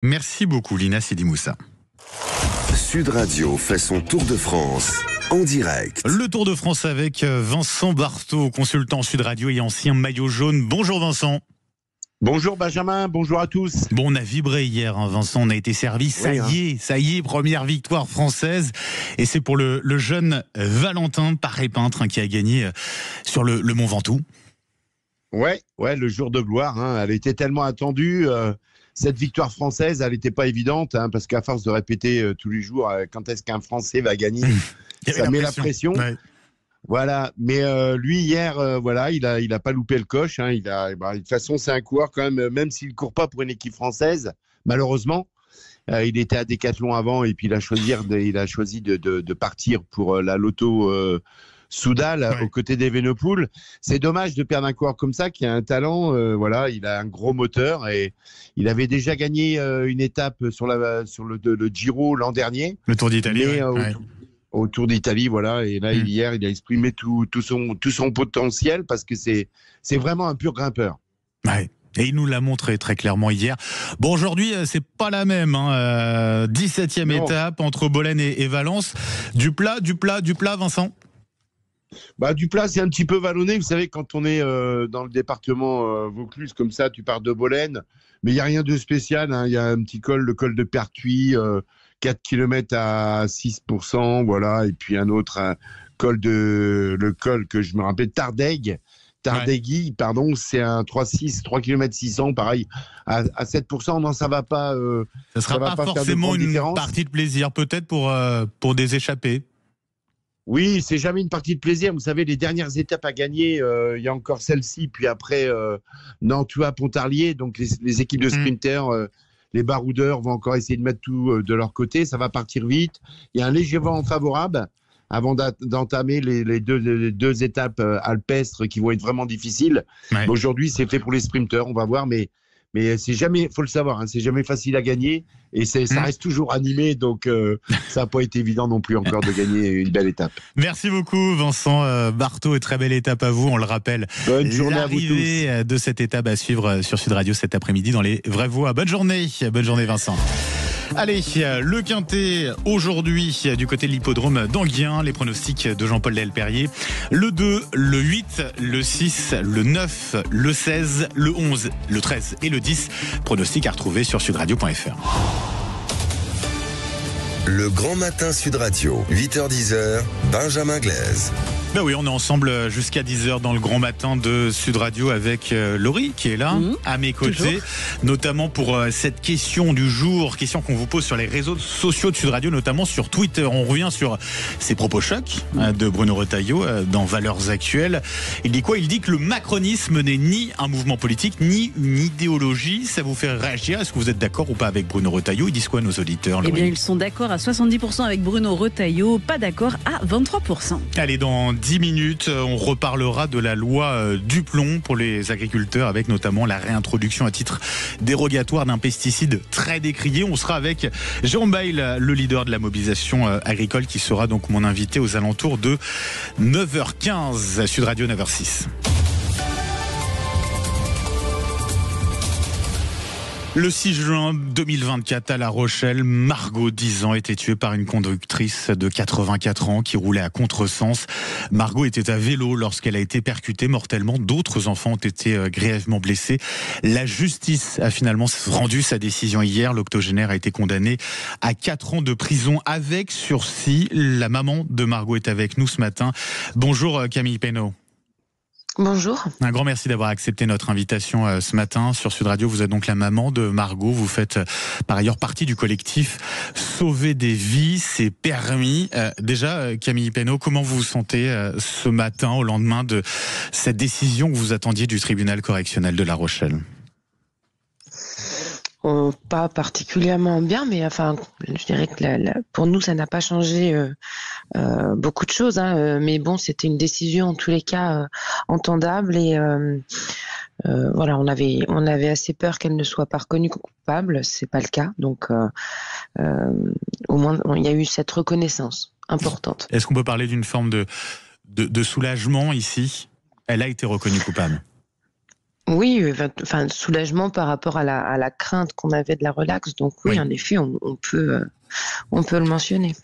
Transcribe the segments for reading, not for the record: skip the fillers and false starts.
Merci beaucoup Lina Sidi-Moussa. Sud Radio fait son tour de France en direct. Le Tour de France avec Vincent Barthaud, consultant Sud Radio et ancien maillot jaune. Bonjour Vincent. Bonjour Benjamin, bonjour à tous. Bon, on a vibré hier, Vincent, on a été servi. Ça y est, première victoire française. Et c'est pour le jeune Valentin Paré-Peintre qui a gagné sur le Mont Ventoux. Ouais, le jour de gloire. Elle était tellement attendue. Cette victoire française, elle n'était pas évidente, parce qu'à force de répéter tous les jours quand est-ce qu'un Français va gagner, ça met la pression. Ouais. Voilà, mais lui hier, il a pas loupé le coche. De toute façon, c'est un coureur quand même s'il court pas pour une équipe française, malheureusement. Il était à Décathlon avant et puis il a choisi de partir pour la Lotto Soudal aux côtés d'Evenepoel. C'est dommage de perdre un coureur comme ça qui a un talent. Il a un gros moteur et il avait déjà gagné une étape sur le Giro l'an dernier. Le Tour d'Italie. Au Tour d'Italie, voilà. Et là, hier, il a exprimé tout son potentiel parce que c'est vraiment un pur grimpeur. Ouais. Et il nous l'a montré très clairement hier. Bon, aujourd'hui, c'est pas la même. 17e étape entre Bolène et Valence. Du plat, Vincent ? Du plat, c'est un petit peu vallonné. Vous savez, quand on est dans le département Vaucluse, comme ça, tu pars de Bolène. Mais il n'y a rien de spécial. Il y a un petit col, le col de Pertuis, 4 km à 6%, voilà. Et puis un autre le col que je me rappelle, Tardegui, pardon, c'est un 3 km 600, pareil, à 7%. Non, ça va pas. Ça sera pas forcément une partie de plaisir, peut-être pour des échappés. Oui, c'est jamais une partie de plaisir. Vous savez, les dernières étapes à gagner, il y a encore celle-ci, puis après Nantua-Pontarlier, donc les équipes de sprinters, les baroudeurs vont encore essayer de mettre tout de leur côté. Ça va partir vite. Il y a un léger vent favorable avant d'entamer les deux étapes alpestres qui vont être vraiment difficiles. Ouais. Aujourd'hui, c'est fait pour les sprinters, on va voir, mais c'est jamais, faut le savoir, c'est jamais facile à gagner et ça reste toujours animé, donc ça n'a pas été évident non plus encore de gagner une belle étape. Merci beaucoup Vincent Barthaud et très belle étape à vous, on le rappelle. Bonne journée à vous tous. L'arrivée de cette étape à suivre sur Sud Radio cet après-midi dans les vraies voix. Bonne journée Vincent. Allez, le Quintet aujourd'hui du côté de l'hippodrome d'Anguien, les pronostics de Jean-Paul Delperrier. Le 2, le 8, le 6, le 9, le 16, le 11, le 13 et le 10. Pronostics à retrouver sur sudradio.fr. Le Grand Matin Sud Radio, 8h-10h, Benjamin Glaise. Ben oui, on est ensemble jusqu'à 10h dans le Grand Matin de Sud Radio avec Laurie qui est là, à mes côtés, toujours. Notamment pour cette question du jour, question qu'on vous pose sur les réseaux sociaux de Sud Radio, notamment sur Twitter. On revient sur ces propos chocs de Bruno Retailleau dans Valeurs Actuelles. Il dit quoi ? Il dit que le macronisme n'est ni un mouvement politique, ni une idéologie. Ça vous fait réagir ? Est-ce que vous êtes d'accord ou pas avec Bruno Retailleau ? Ils disent quoi nos auditeurs ? Eh bien, ils sont d'accord à 70% avec Bruno Retailleau, pas d'accord à 23%. Allez, dans 10 minutes, on reparlera de la loi du plomb pour les agriculteurs avec notamment la réintroduction à titre dérogatoire d'un pesticide très décrié. On sera avec Jérôme Bail, le leader de la mobilisation agricole qui sera donc mon invité aux alentours de 9h15 à Sud Radio 9h06. Le 6 juin 2024 à La Rochelle, Margot, 10 ans, a été tuée par une conductrice de 84 ans qui roulait à contresens. Margot était à vélo lorsqu'elle a été percutée mortellement. D'autres enfants ont été grièvement blessés. La justice a finalement rendu sa décision hier. L'octogénaire a été condamné à 4 ans de prison avec sursis. La maman de Margot est avec nous ce matin. Bonjour Camille Pénaud. Bonjour. Un grand merci d'avoir accepté notre invitation ce matin sur Sud Radio. Vous êtes donc la maman de Margot. Vous faites par ailleurs partie du collectif Sauver des vies, c'est permis. Déjà, Camille Pénaud, comment vous vous sentez ce matin au lendemain de cette décision que vous attendiez du tribunal correctionnel de La Rochelle ? Pas particulièrement bien, mais enfin, je dirais que pour nous, ça n'a pas changé beaucoup de choses. Mais bon, c'était une décision en tous les cas entendable et voilà, on avait assez peur qu'elle ne soit pas reconnue coupable. C'est pas le cas, donc au moins il y a eu cette reconnaissance importante. Est-ce qu'on peut parler d'une forme de soulagement ici ? Elle a été reconnue coupable. Oui, enfin, soulagement par rapport à la crainte qu'on avait de la relaxe. Donc oui, Oui. en effet, on peut le mentionner.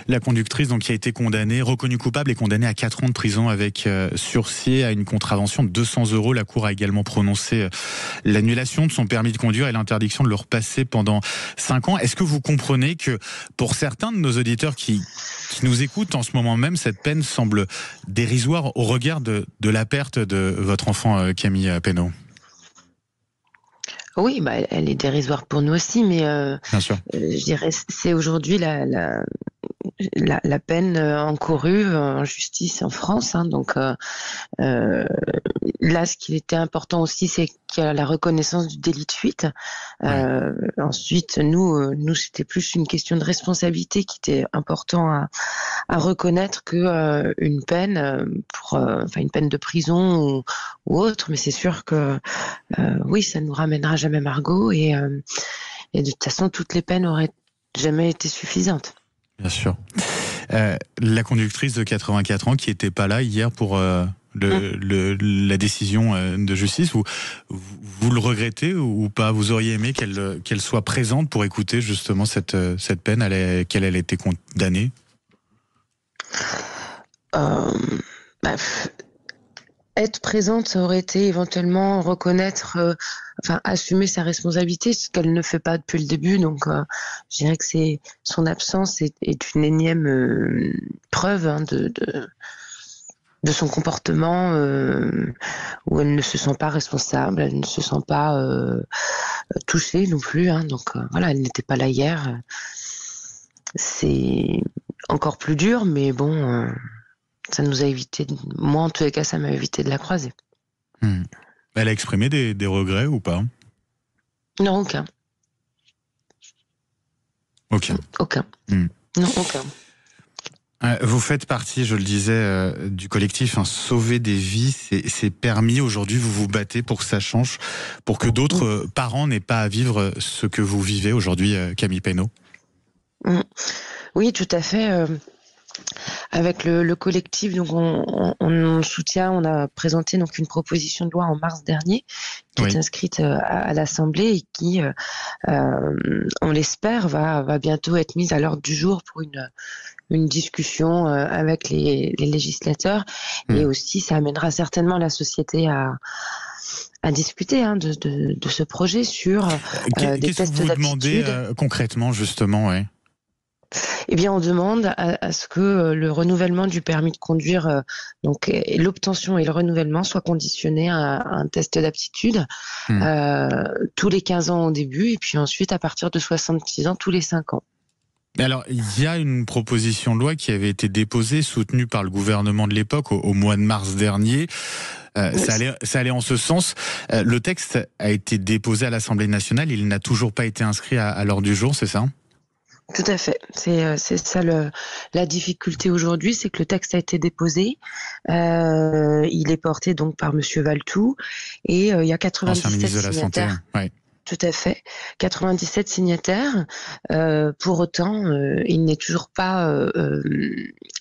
La conductrice donc, qui a été condamnée, reconnue coupable et condamnée à 4 ans de prison avec sursis à une contravention de 200 €. La Cour a également prononcé l'annulation de son permis de conduire et l'interdiction de le repasser pendant 5 ans. Est-ce que vous comprenez que pour certains de nos auditeurs qui nous écoutent en ce moment même, cette peine semble dérisoire au regard de la perte de votre enfant Camille Pénaud? Oui, elle est dérisoire pour nous aussi, mais Bien sûr. je dirais c'est aujourd'hui la peine encourue en justice en France. Hein, donc là, ce qui était important aussi, c'est qu'il y a la reconnaissance du délit de fuite. Ensuite, nous, c'était plus une question de responsabilité qui était important à reconnaître que une peine une peine de prison ou autre. Mais c'est sûr que oui, ça ne nous ramènera jamais Margot et de toute façon, toutes les peines auraient jamais été suffisantes. Bien sûr. La conductrice de 84 ans qui n'était pas là hier pour la décision de justice, vous le regrettez ou pas? Vous auriez aimé qu'elle soit présente pour écouter justement cette peine à laquelle elle a été condamnée? Être présente, ça aurait été éventuellement reconnaître, assumer sa responsabilité, ce qu'elle ne fait pas depuis le début. Donc, je dirais que son absence est une énième preuve de son comportement où elle ne se sent pas responsable, elle ne se sent pas touchée non plus. Hein, donc voilà, elle n'était pas là hier. C'est encore plus dur, mais bon. Ça nous a évité, moi en tous les cas, ça m'a évité de la croiser. Elle a exprimé des regrets ou pas? Non, aucun. Aucun. Non, aucun. Vous faites partie, je le disais, du collectif Sauver des vies, c'est permis. Aujourd'hui, vous vous battez pour que ça change, pour que d'autres parents n'aient pas à vivre ce que vous vivez aujourd'hui, Camille Pénaud. Oui, tout à fait. Avec le collectif, donc on soutient, on a présenté donc une proposition de loi en mars dernier qui est inscrite à l'Assemblée et qui, on l'espère, va bientôt être mise à l'ordre du jour pour une discussion avec les législateurs et aussi ça amènera certainement la société à discuter de ce projet sur des tests d'aptitude. Qu'est-ce que vous demandez concrètement justement? Eh bien, on demande à ce que le renouvellement du permis de conduire, donc l'obtention et le renouvellement soient conditionnés à un test d'aptitude tous les 15 ans au début, et puis ensuite à partir de 66 ans tous les 5 ans. Alors, il y a une proposition de loi qui avait été déposée, soutenue par le gouvernement de l'époque au mois de mars dernier. Ça allait en ce sens. Le texte a été déposé à l'Assemblée nationale, il n'a toujours pas été inscrit à l'ordre du jour, c'est ça ? Tout à fait. C'est ça la difficulté aujourd'hui, c'est que le texte a été déposé. Il est porté donc par Monsieur Valtou et il y a 97 signataires. Ouais. Tout à fait. 97 signataires. Pour autant, il n'est toujours pas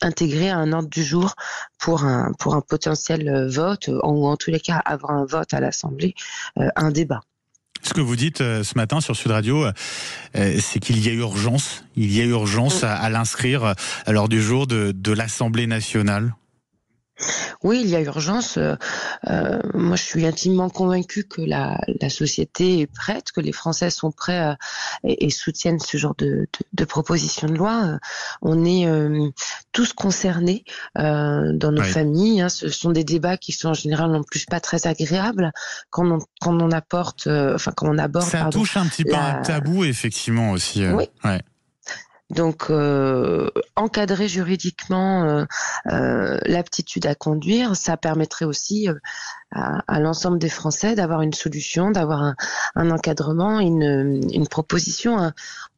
intégré à un ordre du jour pour un potentiel vote, ou en tous les cas avoir un vote à l'Assemblée, un débat. Ce que vous dites ce matin sur Sud Radio, c'est qu'il y a urgence. Il y a urgence à l'inscrire à l'ordre du jour de l'Assemblée nationale. Oui, il y a urgence. Moi, je suis intimement convaincue que la société est prête, que les Français sont prêts et soutiennent ce genre de proposition de loi. On est tous concernés dans nos familles. Hein. Ce sont des débats qui sont en général en plus pas très agréables quand on aborde. Ça touche un petit peu un tabou, effectivement aussi. Oui. Ouais. Donc, encadrer juridiquement l'aptitude à conduire, ça permettrait aussi à l'ensemble des Français d'avoir une solution, d'avoir un encadrement, une proposition.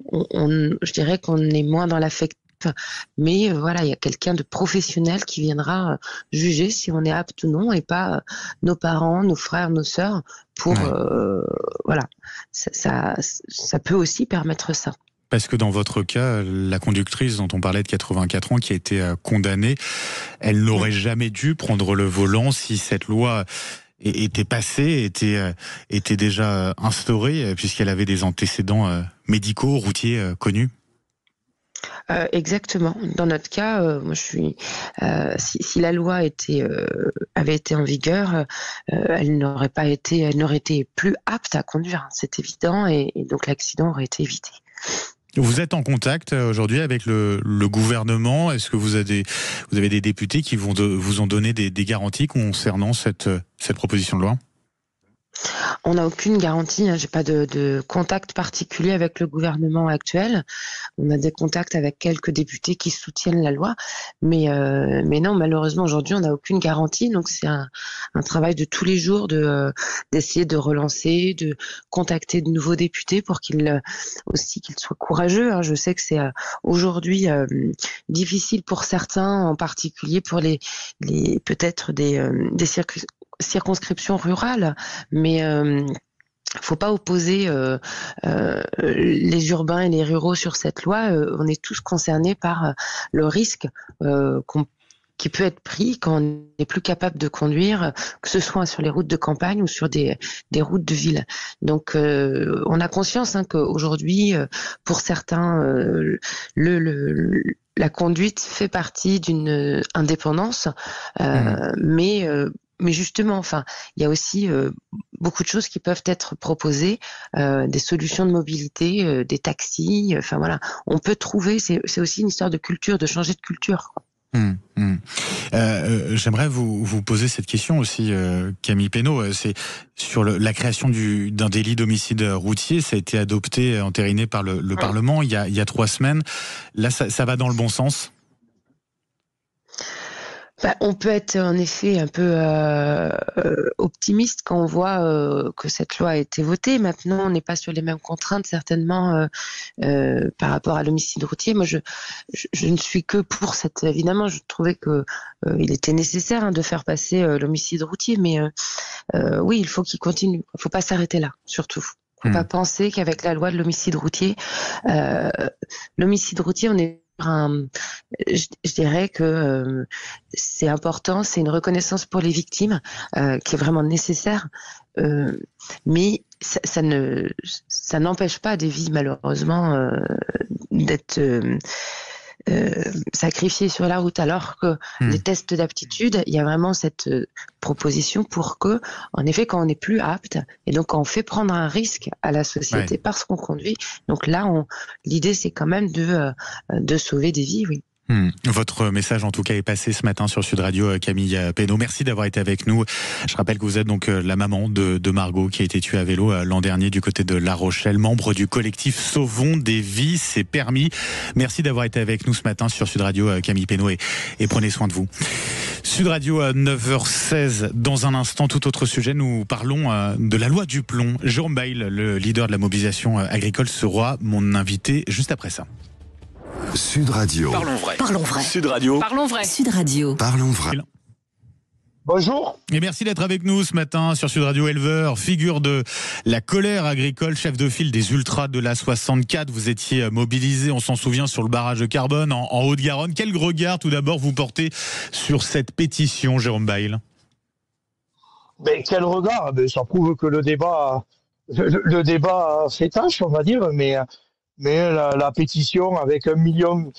Je dirais qu'on est moins dans l'affectif, mais voilà, il y a quelqu'un de professionnel qui viendra juger si on est apte ou non, et pas nos parents, nos frères, nos sœurs. Voilà, ça peut aussi permettre ça. Parce que dans votre cas, la conductrice dont on parlait de 84 ans qui a été condamnée, elle n'aurait jamais dû prendre le volant si cette loi était passée, était déjà instaurée, puisqu'elle avait des antécédents médicaux, routiers connus. Exactement. Dans notre cas, moi, si la loi avait été en vigueur, elle n'aurait été plus apte à conduire. C'est évident, et donc l'accident aurait été évité. Vous êtes en contact aujourd'hui avec le gouvernement. Est-ce que vous avez des députés qui vous ont donné des garanties concernant cette proposition de loi ? On n'a aucune garantie, j'ai pas de contact particulier avec le gouvernement actuel. On a des contacts avec quelques députés qui soutiennent la loi, mais non, malheureusement aujourd'hui on n'a aucune garantie. Donc c'est un travail de tous les jours d'essayer de relancer, de contacter de nouveaux députés pour qu'ils soient courageux. Je sais que c'est aujourd'hui difficile pour certains, en particulier pour les peut-être des circonscriptions rurales, mais faut pas opposer les urbains et les ruraux sur cette loi. On est tous concernés par le risque qui peut être pris quand on n'est plus capable de conduire, que ce soit sur les routes de campagne ou sur des routes de ville. Donc on a conscience qu'aujourd'hui, pour certains, la conduite fait partie d'une indépendance, mais justement, il y a aussi beaucoup de choses qui peuvent être proposées, des solutions de mobilité, des taxis. Voilà, on peut trouver. C'est aussi une histoire de culture, de changer de culture, quoi. J'aimerais vous poser cette question aussi, Camille Pénaud. C'est sur la création d'un délit d'homicide routier. Ça a été adopté, entériné par le Parlement il y a 3 semaines. Là, ça va dans le bon sens ? On peut être en effet un peu optimiste quand on voit que cette loi a été votée. Maintenant, on n'est pas sur les mêmes contraintes certainement par rapport à l'homicide routier. Moi, je ne suis que pour cette. Évidemment, je trouvais que il était nécessaire de faire passer l'homicide routier, mais oui, il faut qu'il continue. Il ne faut pas s'arrêter là, surtout. Il ne faut pas penser qu'avec la loi de l'homicide routier, on est je dirais que c'est important, c'est une reconnaissance pour les victimes qui est vraiment nécessaire, mais ça n'empêche pas des vies malheureusement d'être sacrifiées sur la route, alors que les tests d'aptitude, il y a vraiment cette proposition pour que, en effet, quand on n'est plus apte, et donc quand on fait prendre un risque à la société parce qu'on conduit, donc là, l'idée c'est quand même de sauver des vies, oui. Votre message en tout cas est passé ce matin sur Sud Radio, Camille Pénaud. Merci d'avoir été avec nous. Je rappelle que vous êtes donc la maman de Margot qui a été tuée à vélo l'an dernier du côté de La Rochelle, membre du collectif Sauvons des vies, c'est permis. Merci d'avoir été avec nous ce matin sur Sud Radio, Camille Pénaud, et prenez soin de vous. Sud Radio à 9h16. Dans un instant, tout autre sujet, nous parlons de la loi du plomb. Jérôme Bail, le leader de la mobilisation agricole, sera mon invité juste après ça. Sud Radio. Parlons vrai. Parlons vrai. Sud Radio. Parlons vrai. Sud Radio. Parlons vrai. Bonjour. Et merci d'être avec nous ce matin sur Sud Radio. Éleveur, figure de la colère agricole, chef de file des ultras de la 64. Vous étiez mobilisé, on s'en souvient, sur le barrage de Carbone en Haute-Garonne. Quel regard tout d'abord vous portez sur cette pétition, Jérôme Bail ? Quel regard ? Ça prouve que le débat s'étanche, on va dire, mais la pétition avec 1,7 million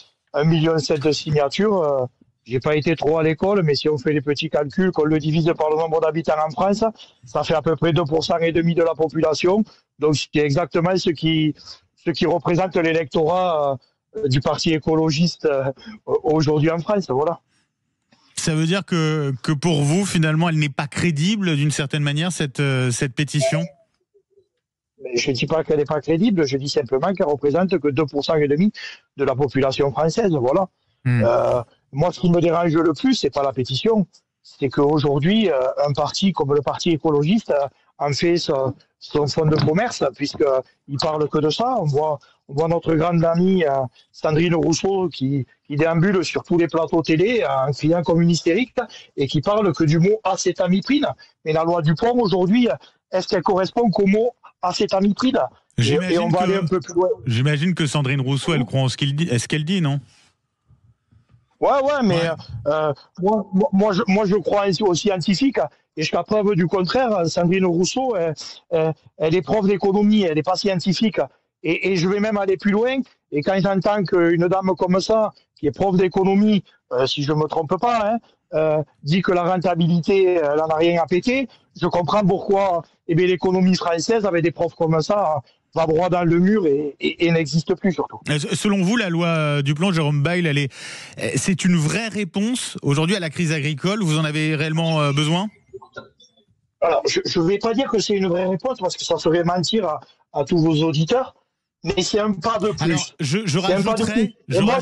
de signatures, j'ai pas été trop à l'école, mais si on fait les petits calculs, qu'on le divise par le nombre d'habitants en France, ça fait à peu près 2,5% de la population. Donc c'est exactement ce qui représente l'électorat du parti écologiste aujourd'hui en France. Voilà. Ça veut dire que pour vous, finalement, elle n'est pas crédible d'une certaine manière, cette pétition ? Je ne dis pas qu'elle n'est pas crédible, je dis simplement qu'elle représente que 2,5% de la population française. Voilà. Moi, ce qui me dérange le plus, c'est pas la pétition, c'est qu'aujourd'hui, un parti comme le Parti écologiste en fait son fonds de commerce, puisqu'il parle que de ça. On voit notre grande amie Sandrine Rousseau qui déambule sur tous les plateaux télé en criant comme une hystérique et qui parle que du mot acétamiprine. Mais la loi du plomb, aujourd'hui, est-ce qu'elle correspond qu'au mot acétamiprine ? Et on va aller un peu plus loin. J'imagine que Sandrine Rousseau, elle croit en ce qu'elle dit, non ? Ouais, mais moi je crois aussi aux scientifiques Et jusqu'à preuve du contraire, Sandrine Rousseau, elle est prof d'économie, elle n'est pas scientifique. Et je vais même aller plus loin. Et quand j'entends qu'une dame comme ça, qui est prof d'économie, si je ne me trompe pas, dit que la rentabilité, elle n'en a rien à péter, je comprends pourquoi l'économie française, avec des profs comme ça, va droit dans le mur et n'existe plus surtout. Selon vous, la loi Duplon, Jérôme Bail, c'est une vraie réponse aujourd'hui à la crise agricole? Vous en avez réellement besoin? Alors, je ne vais pas dire que c'est une vraie réponse parce que ça serait mentir à tous vos auditeurs. Mais c'est un pas de plus. Alors,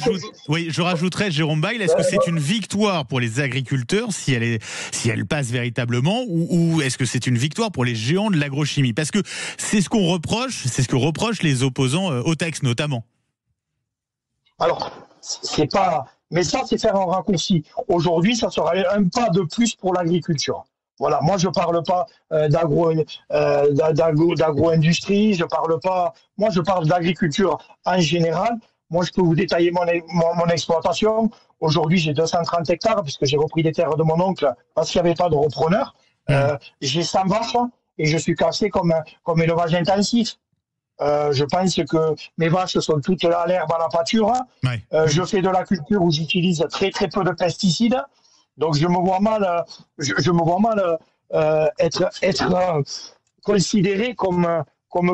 je rajouterais, Jérôme Bail, est-ce que c'est une victoire pour les agriculteurs si elle passe véritablement, ou est-ce que c'est une victoire pour les géants de l'agrochimie? Parce que c'est ce que reprochent les opposants au texte notamment. Alors, c'est pas. Mais ça, c'est faire un raccourci. Aujourd'hui, ça sera un pas de plus pour l'agriculture. Voilà, moi je parle pas d'agro-industrie, je parle d'agriculture en général. Moi je peux vous détailler mon exploitation. Aujourd'hui j'ai 230 hectares puisque j'ai repris les terres de mon oncle parce qu'il n'y avait pas de repreneur. J'ai 100 vaches et je suis classé comme élevage intensif. Je pense que mes vaches sont toutes à l'herbe à la pâture. Ouais. Je fais de la culture où j'utilise très très peu de pesticides. Donc je me vois mal être considéré comme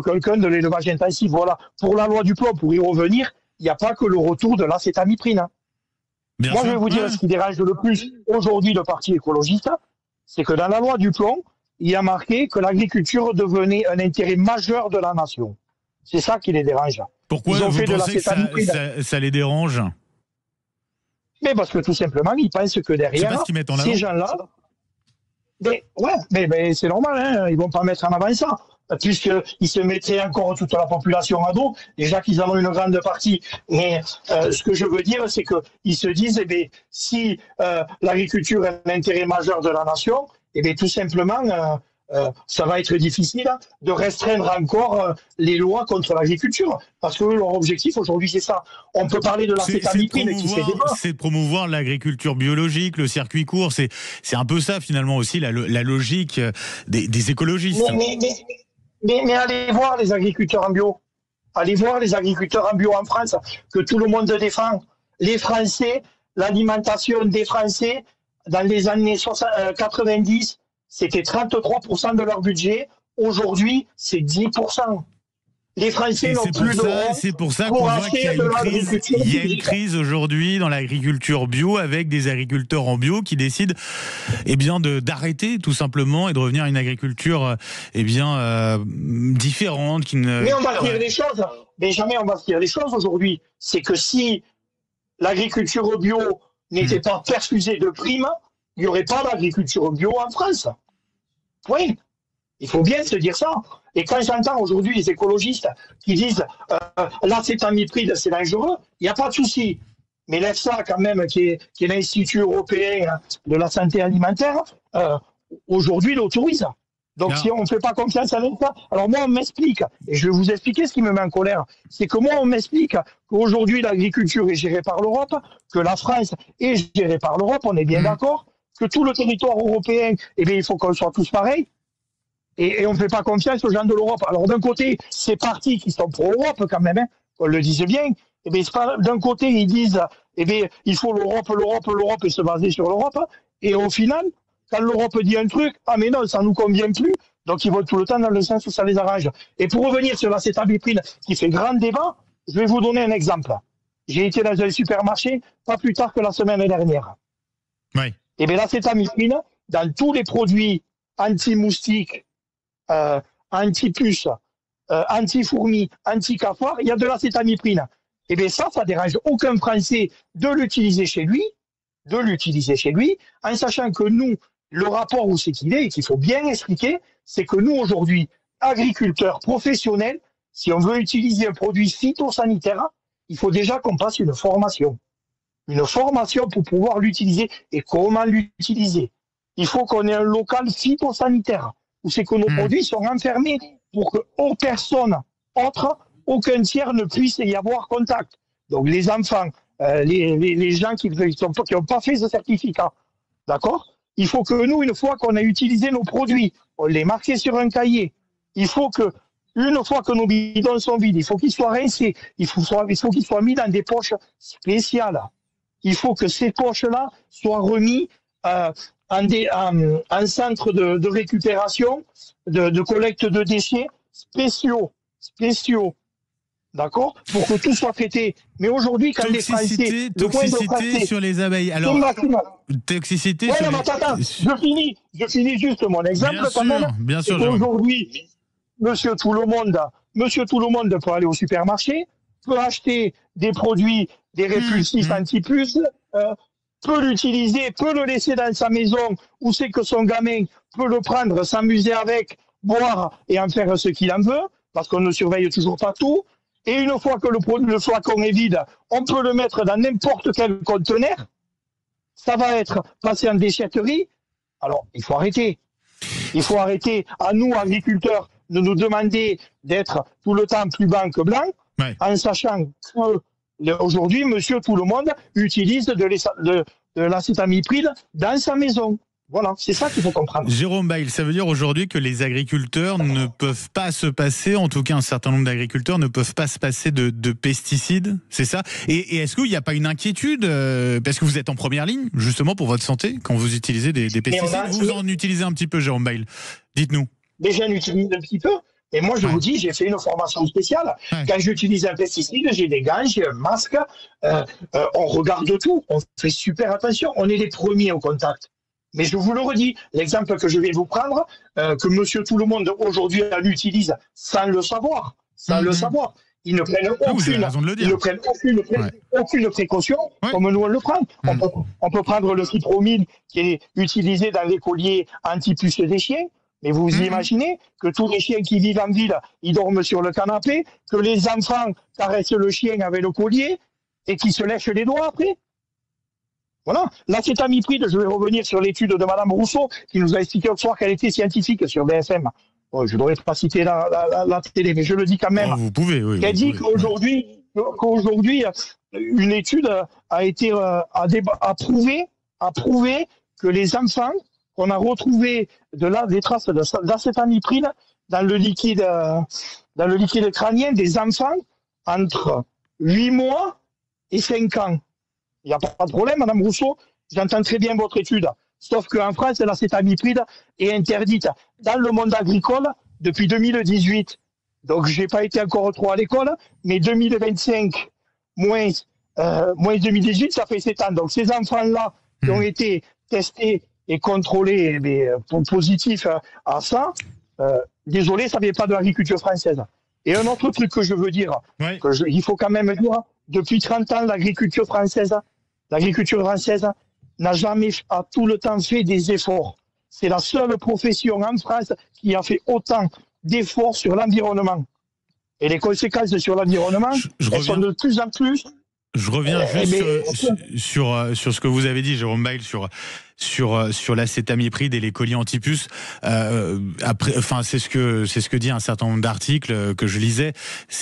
quelqu'un de l'élevage intensif. Voilà. Pour la loi Duplon, pour y revenir, il n'y a pas que le retour de l'acétamiprine. Moi, je vais vous dire ce qui dérange le plus aujourd'hui le Parti écologiste, c'est que dans la loi Duplon, il y a marqué que l'agriculture devenait un intérêt majeur de la nation. C'est ça qui les dérange. Pourquoi vous pensez que ça les dérange ? Mais parce que tout simplement, ils pensent que derrière, ces gens-là, mais c'est normal, hein, ils vont pas mettre en avant ça, puisqu'ils se mettraient encore toute la population à dos, déjà qu'ils en ont une grande partie. Mais ce que je veux dire, c'est qu'ils se disent, si l'agriculture est un intérêt majeur de la nation, tout simplement, ça va être difficile de restreindre encore les lois contre l'agriculture. Parce que leur objectif aujourd'hui, c'est ça. On peut parler de l'acétamipine qui fait débat. C'est de promouvoir l'agriculture biologique, le circuit court. C'est un peu ça, finalement, aussi, la logique des écologistes. Mais allez voir les agriculteurs en bio. Allez voir les agriculteurs en bio en France, que tout le monde défend. Les Français, l'alimentation des Français, dans les années 90, c'était 33% de leur budget. Aujourd'hui, c'est 10%. Les Français n'ont plus de rond. C'est pour ça qu'on voit qu'il y a une crise aujourd'hui dans l'agriculture bio, avec des agriculteurs en bio qui décident d'arrêter tout simplement et de revenir à une agriculture différente. Mais on va se dire les choses. Mais jamais on va se dire les choses aujourd'hui. C'est que si l'agriculture bio n'était pas perfusée de primes, il n'y aurait pas d'agriculture bio en France. Oui, il faut bien se dire ça. Et quand j'entends aujourd'hui les écologistes qui disent l'acétamipride c'est dangereux, il n'y a pas de souci. Mais l'EFSA, quand même, qui est l'Institut européen de la santé alimentaire, aujourd'hui l'autorise. Donc si on ne fait pas confiance à l'État, alors moi on m'explique, et je vais vous expliquer ce qui me met en colère, c'est que moi on m'explique qu'aujourd'hui l'agriculture est gérée par l'Europe, que la France est gérée par l'Europe, on est bien d'accord, que tout le territoire européen, il faut qu'on soit tous pareils, et on ne fait pas confiance aux gens de l'Europe. Alors d'un côté, ces partis qui sont pro-Europe quand même, on le dise bien, d'un côté ils disent, il faut l'Europe et se baser sur l'Europe, et au final, quand l'Europe dit un truc, mais non, ça ne nous convient plus, donc ils vont tout le temps dans le sens où ça les arrange. Et pour revenir sur l'acétamipine qui fait grand débat, je vais vous donner un exemple. J'ai été dans un supermarché pas plus tard que la semaine dernière. Oui. L'acétamipine, dans tous les produits anti-moustiques, anti-puces, anti-fourmis, anti-cafards, il y a de l'acétamipine. Ça dérange aucun Français de l'utiliser chez lui, en sachant que nous, le rapport où c'est qu'il est, et qu'il faut bien expliquer, c'est que nous, aujourd'hui, agriculteurs professionnels, si on veut utiliser un produit phytosanitaire, il faut déjà qu'on passe une formation. Une formation pour pouvoir l'utiliser et comment l'utiliser. Il faut qu'on ait un local phytosanitaire, où c'est que nos produits sont enfermés pour que personne autre, aucun tiers ne puisse y avoir contact. Donc les enfants, les gens qui n'ont pas fait ce certificat, d'accord ? Il faut que nous, une fois qu'on a utilisé nos produits, on les marque sur un cahier. Il faut que, une fois que nos bidons sont vides, il faut qu'ils soient rincés. Il faut qu'ils soient mis dans des poches spéciales. Il faut que ces poches-là soient remises en centre de récupération, de collecte de déchets spéciaux. D'accord? Pour que tout soit traité. Mais aujourd'hui, quand les Français... Toxicité sur les abeilles. Alors, toxicité ouais, sur non, attends, je finis juste mon exemple. Bien sûr. Aujourd'hui, monsieur tout le monde peut aller au supermarché, peut acheter des produits, des répulsifs anti-puces, peut l'utiliser, peut le laisser dans sa maison, où c'est que son gamin peut le prendre, s'amuser avec, boire et en faire ce qu'il en veut, parce qu'on ne surveille toujours pas tout. Et une fois que le flacon est vide, on peut le mettre dans n'importe quel conteneur. Ça va être passé en déchetterie. Alors, il faut arrêter. Il faut arrêter à nous, agriculteurs, de nous demander d'être tout le temps plus blanc que blanc, en sachant que aujourd'hui, monsieur tout le monde utilise de l'acétamipride dans sa maison. Voilà, c'est ça qu'il faut comprendre. Jérôme Bail, ça veut dire aujourd'hui que les agriculteurs ne peuvent pas se passer, en tout cas un certain nombre d'agriculteurs ne peuvent pas se passer de pesticides, c'est ça? Et est-ce qu'il n'y a pas une inquiétude, parce que vous êtes en première ligne, justement, pour votre santé, quand vous utilisez des pesticides? Vous en utilisez un petit peu, Jérôme Bail. Dites-nous. Déjà, j'en utilise un petit peu. Et moi, je vous dis, j'ai fait une formation spéciale. Quand j'utilise un pesticide, j'ai des gants, j'ai un masque. On regarde tout. On fait super attention. On est les premiers au contact. Mais je vous le redis, l'exemple que je vais vous prendre, que monsieur tout le monde aujourd'hui utilise sans le savoir. Ils ne prennent aucune précaution comme nous on le prend. On peut prendre le cypromine qui est utilisé dans les colliers anti-puces des chiens. Mais vous imaginez que tous les chiens qui vivent en ville, ils dorment sur le canapé, que les enfants caressent le chien avec le collier et qu'ils se lèchent les doigts après. Voilà. L'acétamipride, je vais revenir sur l'étude de Madame Rousseau, qui nous a expliqué au soir qu'elle était scientifique sur BFM. Bon, je ne devrais pas citer la télé, mais je le dis quand même. Vous pouvez, oui. Elle dit qu'aujourd'hui, une étude a été prouvé que les enfants qu'on a retrouvé des traces d'acétamipride dans le liquide crânien des enfants entre 8 mois et 5 ans. Il n'y a pas de problème, Madame Rousseau, j'entends très bien votre étude. Sauf qu'en France, l'acétamipride est interdite dans le monde agricole depuis 2018. Donc, je n'ai pas été encore trop à l'école, mais 2025 moins 2018, ça fait 7 ans. Donc, ces enfants-là qui ont été testés et contrôlés positifs à ça, désolé, ça ne vient pas de l'agriculture française. Et un autre truc que je veux dire, il faut quand même dire, depuis 30 ans, l'agriculture française n'a jamais à tout le temps fait des efforts. C'est la seule profession en France qui a fait autant d'efforts sur l'environnement. Et les conséquences sur l'environnement, elles sont de plus en plus... Je reviens juste sur ce que vous avez dit, Jérôme Bail, sur l'acétamipride et les colliers antipuces. Après, enfin, c'est ce que dit un certain nombre d'articles que je lisais.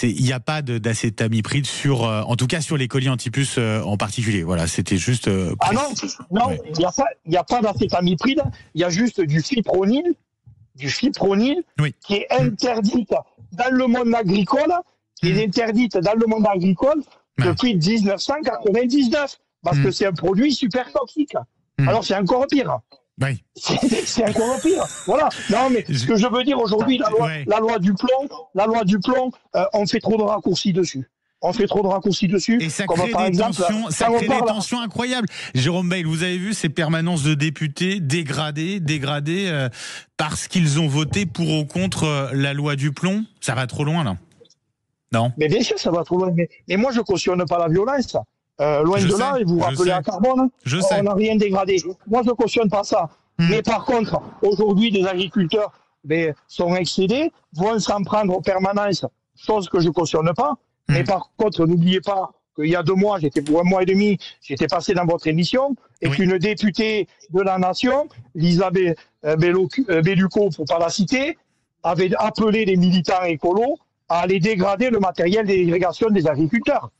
Il n'y a pas d'acétamipride en tout cas sur les colliers antipuces en particulier. Voilà, c'était juste. Ah non, il n'y a pas d'acétamipride. Il y a juste du fipronil, qui est interdite dans le monde agricole, depuis 1999, parce que c'est un produit super toxique. Alors c'est encore pire. Oui. C'est encore pire. Voilà. Non, mais ce que je veux dire aujourd'hui, la loi du plomb, on fait trop de raccourcis dessus. Et ça crée des tensions incroyables. Jérôme Bail, vous avez vu ces permanences de députés dégradées parce qu'ils ont voté pour ou contre la loi du plomb. Ça va trop loin, là. Non. Mais bien sûr, ça va trop loin. Mais moi, je ne cautionne pas la violence. Loin de là, et vous vous rappelez à Carbone, on n'a rien dégradé. Moi, je ne cautionne pas ça. Mais par contre, aujourd'hui, des agriculteurs sont excédés, vont s'en prendre aux permanences, chose que je ne cautionne pas. Mais par contre, n'oubliez pas qu'il y a 2 mois, pour 1 mois et demi, j'étais passé dans votre émission, et qu'une députée de la Nation, Lisa Bellucco, pour ne pas la citer, avait appelé les militants écolos à aller dégrader le matériel d'irrigation des agriculteurs.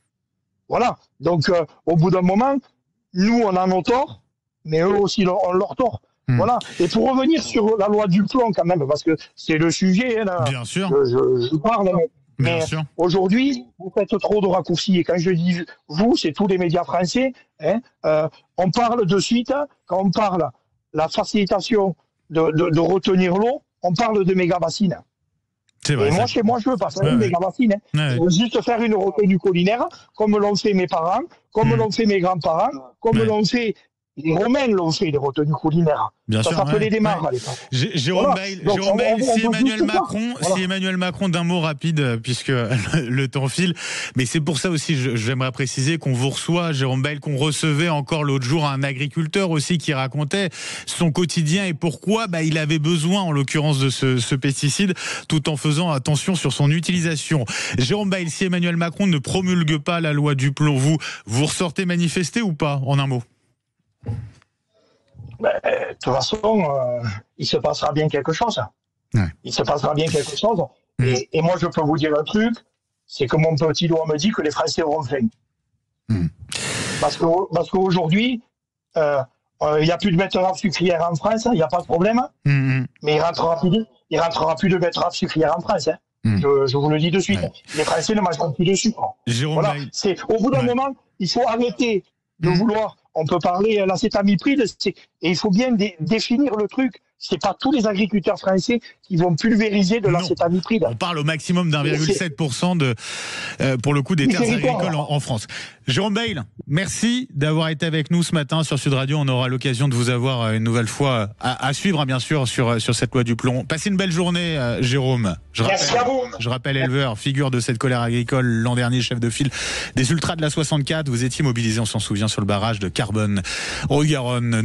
Voilà. Donc, au bout d'un moment, nous, on a nos torts, mais eux aussi ont leur tort. Voilà. Et pour revenir sur la loi du plomb quand même, parce que c'est le sujet, hein, là, Bien sûr. je parle, mais Bien sûr. aujourd'hui, vous faites trop de raccourcis. Et quand je dis vous, c'est tous les médias français. Hein, on parle de suite, quand on parle la facilitation de retenir l'eau, on parle de méga-bassines. C'est vrai. Et moi, chez moi, je veux pas faire une méga-bassine. Hein. Ouais. Je veux juste faire une retenue collinaire, comme l'ont fait mes parents, comme l'ont fait mes grands-parents, comme l'ont fait... Les Romains l'ont fait, les retenues collinaires. Bien ça sûr, s'appelait des mares à l'époque. Jérôme Voilà. Bail, Donc, Jérôme Bail, on si peut Emmanuel juste ça. Macron, Voilà. si Emmanuel Macron, d'un mot rapide, puisque le temps file, mais c'est pour ça aussi, j'aimerais préciser qu'on vous reçoit, Jérôme Bail, qu'on recevait encore l'autre jour un agriculteur aussi qui racontait son quotidien et pourquoi il avait besoin, en l'occurrence, de ce pesticide, tout en faisant attention sur son utilisation. Jérôme Bail, si Emmanuel Macron ne promulgue pas la loi du plomb, vous ressortez manifester ou pas, en un mot? De toute façon, il se passera bien quelque chose. Ouais. Il se passera bien quelque chose. Et moi, je peux vous dire un truc, c'est que mon petit doigt me dit que les Français auront faim. Parce qu'aujourd'hui, il n'y a plus de betteraves sucrières en France, il n'y a pas de problème. Mais il ne rentrera plus de betteraves sucrières en France. Je vous le dis de suite. Ouais. Les Français ne mangeront plus de sucre. Voilà. Au bout d'un moment, il faut arrêter de vouloir... On peut parler l'acétamipride, et il faut bien définir le truc. C'est pas tous les agriculteurs français qui vont pulvériser de l'acétamipride. On parle au maximum d'1,7% pour le coup des terres agricoles en France. Jérôme Bail, merci d'avoir été avec nous ce matin sur Sud Radio. On aura l'occasion de vous avoir une nouvelle fois à suivre, bien sûr, sur cette loi du plomb. Passez une belle journée, Jérôme. Je rappelle éleveur, figure de cette colère agricole l'an dernier, chef de file des Ultras de la 64. Vous étiez mobilisé, on s'en souvient, sur le barrage de Carbone, Haute-Garonne.